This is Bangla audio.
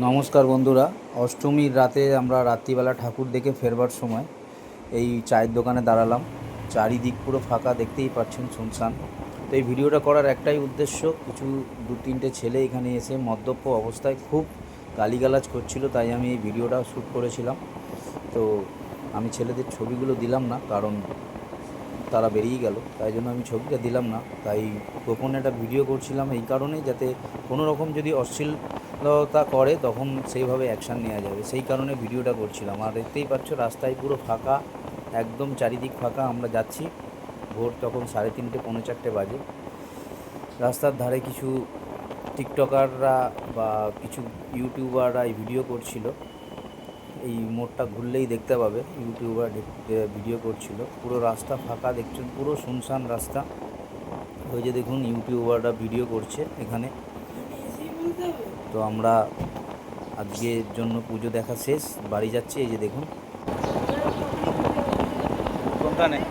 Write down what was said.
নমস্কার বন্ধুরা। অষ্টমীর রাতে আমরা রাত্রিবেলা ঠাকুর দেখে ফেরবার সময় এই চায়ের দোকানে দাঁড়ালাম। চারিদিক পুরো ফাঁকা, দেখতেই পাচ্ছেন, শুনশান। তো এই ভিডিওটা করার একটাই উদ্দেশ্য, কিছু দু তিনটে ছেলে এখানে এসে মদ্যপ অবস্থায় খুব গালিগালাজ করছিল, তাই আমি এই ভিডিওটা শ্যুট করেছিলাম। তো আমি ছেলেদের ছবিগুলো দিলাম না, কারণ তারা বেরিয়ে গেল, তাই জন্য আমি ছবিটা দিলাম না। তাই গোপনে একটা ভিডিও করছিলাম এই কারণে, যাতে কোনো রকম যদি অশ্লীলতা করে তখন সেইভাবে অ্যাকশান নেওয়া যাবে, সেই কারণে ভিডিওটা করছিলাম। আর দেখতেই পাচ্ছ রাস্তায় পুরো ফাঁকা, একদম চারিদিক ফাঁকা। আমরা যাচ্ছি, ভোর তখন 3:30 পৌনে 4টে বাজে। রাস্তার ধারে কিছু টিকটকাররা বা কিছু ইউটিউবাররা এই ভিডিও করছিল। এই মোড়টা ঘুরলেই দেখতে পাবে ইউটিউবার ভিডিও করছিল। পুরো রাস্তা ফাঁকা, দেখছেন, পুরো শুনশান রাস্তা। ওই যে দেখুন ইউটিউবাররা ভিডিও করছে এখানে। তো আমরা আজকের জন্য পুজো দেখা শেষ, বাড়ি যাচ্ছি। এই যে দেখুন, কোনটা নেই।